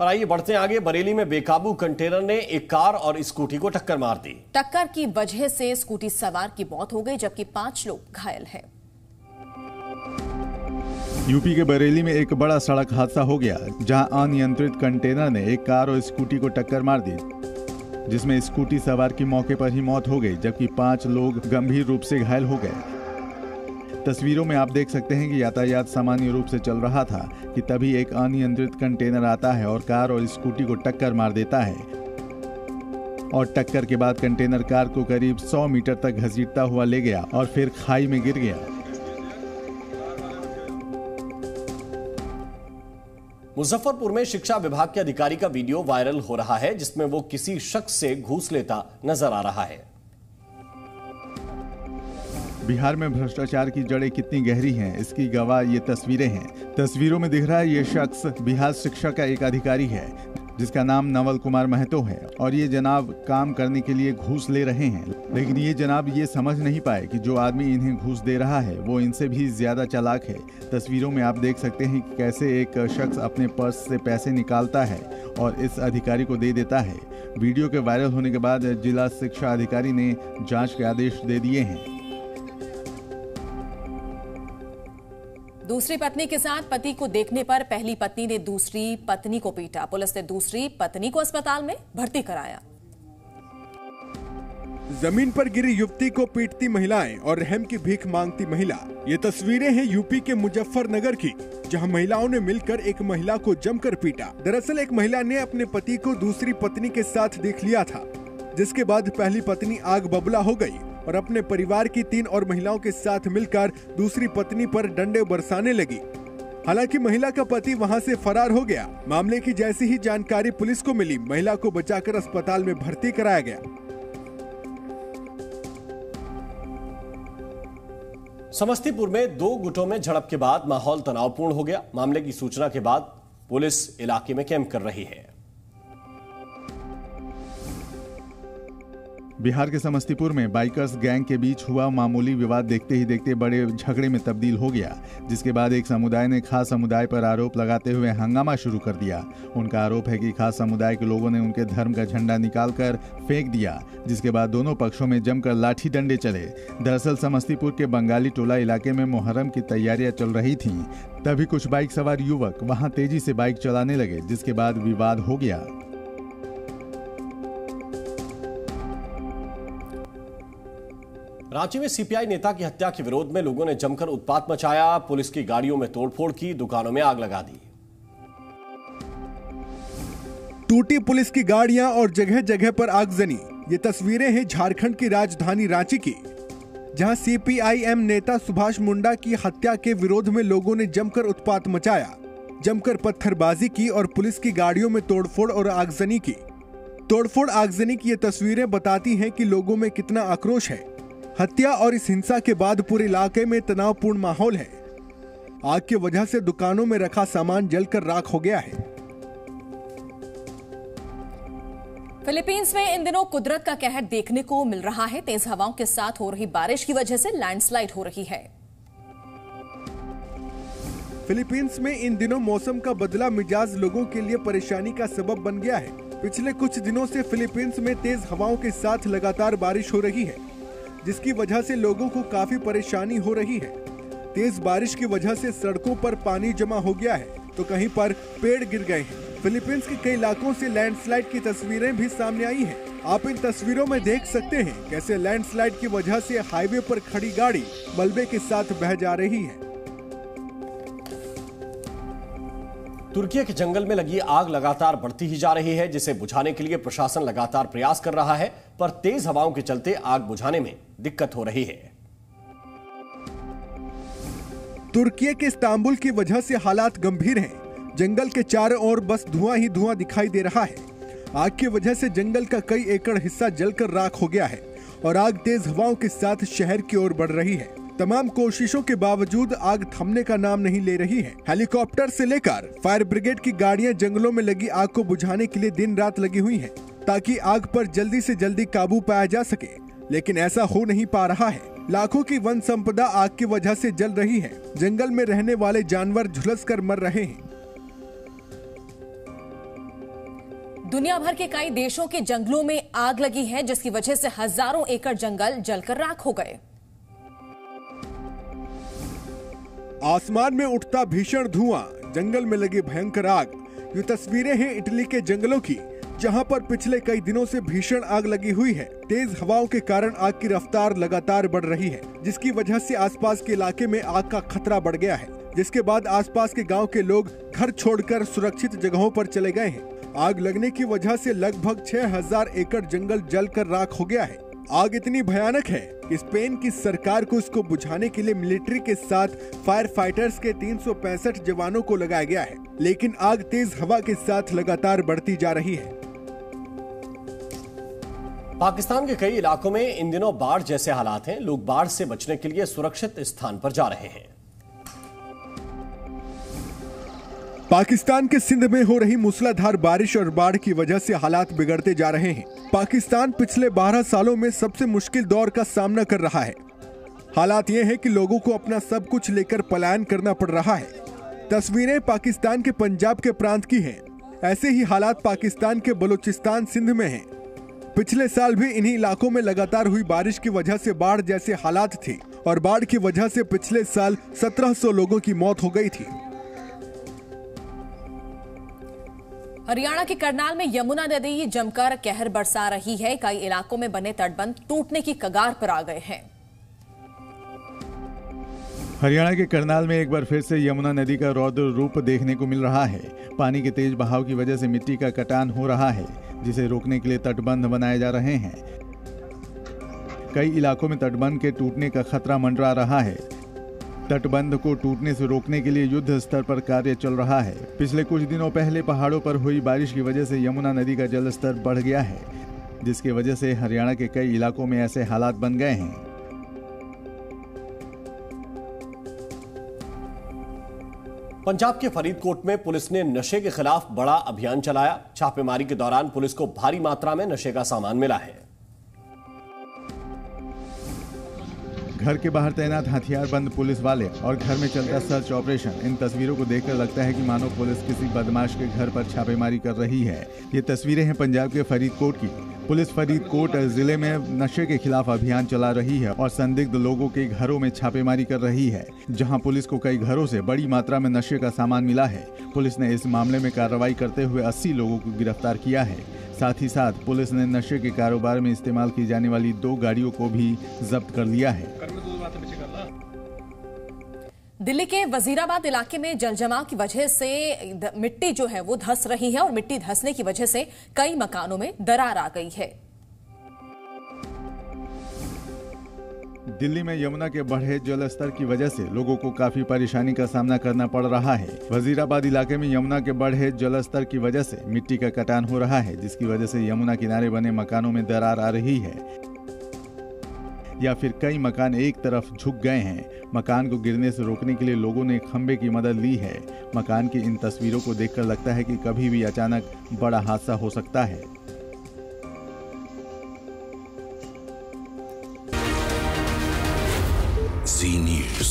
और आइए बढ़ते हैं आगे। बरेली में बेकाबू कंटेनर ने एक कार और स्कूटी को टक्कर मार दी। टक्कर की वजह से स्कूटी सवार की मौत हो गई, जबकि 5 लोग घायल हैं। यूपी के बरेली में एक बड़ा सड़क हादसा हो गया, जहां अनियंत्रित कंटेनर ने एक कार और स्कूटी को टक्कर मार दी, जिसमें स्कूटी सवार की मौके पर ही मौत हो गई, जबकि 5 लोग गंभीर रूप से घायल हो गए। तस्वीरों में आप देख सकते हैं कि यातायात सामान्य रूप से चल रहा था कि तभी एक अनियंत्रित कंटेनर आता है और कार और स्कूटी को टक्कर मार देता है। और टक्कर के बाद कंटेनर कार को करीब 100 मीटर तक घसीटता हुआ ले गया और फिर खाई में गिर गया। मुजफ्फरपुर में शिक्षा विभाग के अधिकारी का वीडियो वायरल हो रहा है, जिसमें वो किसी शख्स से घूस लेता नजर आ रहा है। बिहार में भ्रष्टाचार की जड़ें कितनी गहरी हैं, इसकी गवाह ये तस्वीरें हैं। तस्वीरों में दिख रहा है ये शख्स बिहार शिक्षा का एक अधिकारी है, जिसका नाम नवल कुमार महतो है, और ये जनाब काम करने के लिए घूस ले रहे हैं। लेकिन ये जनाब ये समझ नहीं पाए कि जो आदमी इन्हें घूस दे रहा है वो इनसे भी ज्यादा चालाक है। तस्वीरों में आप देख सकते हैं कि कैसे एक शख्स अपने पर्स से पैसे निकालता है और इस अधिकारी को दे देता है। वीडियो के वायरल होने के बाद जिला शिक्षा अधिकारी ने जाँच के आदेश दे दिए हैं। दूसरी पत्नी के साथ पति को देखने पर पहली पत्नी ने दूसरी पत्नी को पीटा। पुलिस ने दूसरी पत्नी को अस्पताल में भर्ती कराया। जमीन पर गिरी युवती को पीटती महिलाएं और रहम की भीख मांगती महिला। ये तस्वीरें हैं यूपी के मुजफ्फरनगर की, जहां महिलाओं ने मिलकर एक महिला को जमकर पीटा। दरअसल एक महिला ने अपने पति को दूसरी पत्नी के साथ देख लिया था, जिसके बाद पहली पत्नी आग बबूला हो गई और अपने परिवार की 3 और महिलाओं के साथ मिलकर दूसरी पत्नी पर डंडे बरसाने लगी। हालांकि महिला का पति वहां से फरार हो गया। मामले की जैसी ही जानकारी पुलिस को मिली, महिला को बचाकर अस्पताल में भर्ती कराया गया। समस्तीपुर में 2 गुटों में झड़प के बाद माहौल तनावपूर्ण हो गया। मामले की सूचना के बाद पुलिस इलाके में कैंप कर रही है। बिहार के समस्तीपुर में बाइकर्स गैंग के बीच हुआ मामूली विवाद देखते ही देखते बड़े झगड़े में तब्दील हो गया, जिसके बाद एक समुदाय ने खास समुदाय पर आरोप लगाते हुए हंगामा शुरू कर दिया। उनका आरोप है कि खास समुदाय के लोगों ने उनके धर्म का झंडा निकालकर फेंक दिया, जिसके बाद दोनों पक्षों में जमकर लाठी डंडे चले। दरअसल समस्तीपुर के बंगाली टोला इलाके में मुहर्रम की तैयारियां चल रही थीं, तभी कुछ बाइक सवार युवक वहां तेजी से बाइक चलाने लगे, जिसके बाद विवाद हो गया। रांची में सीपीआई नेता की हत्या के विरोध में लोगों ने जमकर उत्पात मचाया। पुलिस की गाड़ियों में तोड़फोड़ की, दुकानों में आग लगा दी। टूटी पुलिस की गाड़ियां और जगह जगह पर आगजनी। ये तस्वीरें हैं झारखंड की राजधानी रांची की, जहां सीपीआईएम नेता सुभाष मुंडा की हत्या के विरोध में लोगों ने जमकर उत्पात मचाया, जमकर पत्थरबाजी की और पुलिस की गाड़ियों में तोड़फोड़ और आगजनी की। तोड़फोड़ आगजनी की ये तस्वीरें बताती हैं कि लोगों में कितना आक्रोश है। हत्या और इस हिंसा के बाद पूरे इलाके में तनावपूर्ण माहौल है। आग की वजह से दुकानों में रखा सामान जलकर राख हो गया है। फिलीपींस में इन दिनों कुदरत का कहर देखने को मिल रहा है। तेज हवाओं के साथ हो रही बारिश की वजह से लैंडस्लाइड हो रही है। फिलीपींस में इन दिनों मौसम का बदला मिजाज लोगों के लिए परेशानी का सबब बन गया है। पिछले कुछ दिनों से फिलीपींस में तेज हवाओं के साथ लगातार बारिश हो रही है, जिसकी वजह से लोगों को काफी परेशानी हो रही है। तेज बारिश की वजह से सड़कों पर पानी जमा हो गया है, तो कहीं पर पेड़ गिर गए हैं। फिलीपींस के कई इलाकों से लैंडस्लाइड की तस्वीरें भी सामने आई हैं। आप इन तस्वीरों में देख सकते हैं कैसे लैंडस्लाइड की वजह से हाईवे पर खड़ी गाड़ी मलबे के साथ बह जा रही है। तुर्की के जंगल में लगी आग लगातार बढ़ती ही जा रही है, जिसे बुझाने के लिए प्रशासन लगातार प्रयास कर रहा है, पर तेज हवाओं के चलते आग बुझाने में दिक्कत हो रही है। तुर्की के इस्तांबुल की वजह से हालात गंभीर हैं। जंगल के चारों ओर बस धुआं ही धुआं दिखाई दे रहा है। आग की वजह से जंगल का कई एकड़ हिस्सा जलकर राख हो गया है और आग तेज हवाओं के साथ शहर की ओर बढ़ रही है। तमाम कोशिशों के बावजूद आग थमने का नाम नहीं ले रही है। हेलीकॉप्टर से लेकर फायर ब्रिगेड की गाड़ियां जंगलों में लगी आग को बुझाने के लिए दिन रात लगी हुई हैं, ताकि आग पर जल्दी से जल्दी काबू पाया जा सके, लेकिन ऐसा हो नहीं पा रहा है। लाखों की वन संपदा आग की वजह से जल रही है। जंगल में रहने वाले जानवर झुलस कर मर रहे हैं। दुनिया भर के कई देशों के जंगलों में आग लगी है, जिसकी वजह से हजारों एकड़ जंगल जलकर राख हो गए। आसमान में उठता भीषण धुआं, जंगल में लगी भयंकर आग। ये तस्वीरें हैं इटली के जंगलों की, जहां पर पिछले कई दिनों से भीषण आग लगी हुई है। तेज हवाओं के कारण आग की रफ्तार लगातार बढ़ रही है, जिसकी वजह से आसपास के इलाके में आग का खतरा बढ़ गया है, जिसके बाद आसपास के गांव के लोग घर छोड़कर सुरक्षित जगहों पर चले गए हैं। आग लगने की वजह से लगभग 6000 एकड़ जंगल जलकर राख हो गया है। आग इतनी भयानक है कि स्पेन की सरकार को इसको बुझाने के लिए मिलिट्री के साथ फायर फाइटर्स के 365 जवानों को लगाया गया है, लेकिन आग तेज हवा के साथ लगातार बढ़ती जा रही है। पाकिस्तान के कई इलाकों में इन दिनों बाढ़ जैसे हालात हैं। लोग बाढ़ से बचने के लिए सुरक्षित स्थान पर जा रहे हैं। पाकिस्तान के सिंध में हो रही मूसलाधार बारिश और बाढ़ की वजह से हालात बिगड़ते जा रहे हैं। पाकिस्तान पिछले 12 सालों में सबसे मुश्किल दौर का सामना कर रहा है। हालात ये है कि लोगों को अपना सब कुछ लेकर पलायन करना पड़ रहा है। तस्वीरें पाकिस्तान के पंजाब के प्रांत की हैं। ऐसे ही हालात पाकिस्तान के बलूचिस्तान, सिंध में हैं। पिछले साल भी इन्हीं इलाकों में लगातार हुई बारिश की वजह से बाढ़ जैसे हालात थे और बाढ़ की वजह से पिछले साल 1700 लोगों की मौत हो गई थी। हरियाणा के करनाल में यमुना नदी जमकर कहर बरसा रही है। कई इलाकों में बने तटबंध टूटने की कगार पर आ गए हैं। हरियाणा के करनाल में एक बार फिर से यमुना नदी का रौद्र रूप देखने को मिल रहा है। पानी के तेज बहाव की वजह से मिट्टी का कटान हो रहा है, जिसे रोकने के लिए तटबंध बनाए जा रहे हैं। कई इलाकों में तटबंध के टूटने का खतरा मंडरा रहा है। तटबंध को टूटने से रोकने के लिए युद्ध स्तर पर कार्य चल रहा है। पिछले कुछ दिनों पहले पहाड़ों पर हुई बारिश की वजह से यमुना नदी का जलस्तर बढ़ गया है, जिसकी वजह से हरियाणा के कई इलाकों में ऐसे हालात बन गए हैं। पंजाब के फरीदकोट में पुलिस ने नशे के खिलाफ बड़ा अभियान चलाया। छापेमारी के दौरान पुलिस को भारी मात्रा में नशे का सामान मिला है। घर के बाहर तैनात हथियारबंद पुलिस वाले और घर में चलता सर्च ऑपरेशन, इन तस्वीरों को देखकर लगता है कि मानो पुलिस किसी बदमाश के घर पर छापेमारी कर रही है। ये तस्वीरें हैं पंजाब के फरीदकोट की। पुलिस फरीदकोट जिले में नशे के खिलाफ अभियान चला रही है और संदिग्ध लोगों के घरों में छापेमारी कर रही है, जहां पुलिस को कई घरों से बड़ी मात्रा में नशे का सामान मिला है। पुलिस ने इस मामले में कार्रवाई करते हुए 80 लोगों को गिरफ्तार किया है। साथ ही साथ पुलिस ने नशे के कारोबार में इस्तेमाल की जाने वाली 2 गाड़ियों को भी जब्त कर लिया है। दिल्ली के वजीराबाद इलाके में जलजमाव की वजह से मिट्टी जो है वो धंस रही है और मिट्टी धंसने की वजह से कई मकानों में दरार आ गई है। दिल्ली में यमुना के बढ़े जलस्तर की वजह से लोगों को काफी परेशानी का सामना करना पड़ रहा है। वजीराबाद इलाके में यमुना के बढ़े जलस्तर की वजह से मिट्टी का कटान हो रहा है, जिसकी वजह से यमुना किनारे बने मकानों में दरार आ रही है या फिर कई मकान एक तरफ झुक गए हैं। मकान को गिरने से रोकने के लिए लोगों ने खंबे की मदद ली है। मकान की इन तस्वीरों को देखकर लगता है कि कभी भी अचानक बड़ा हादसा हो सकता है। Zee News.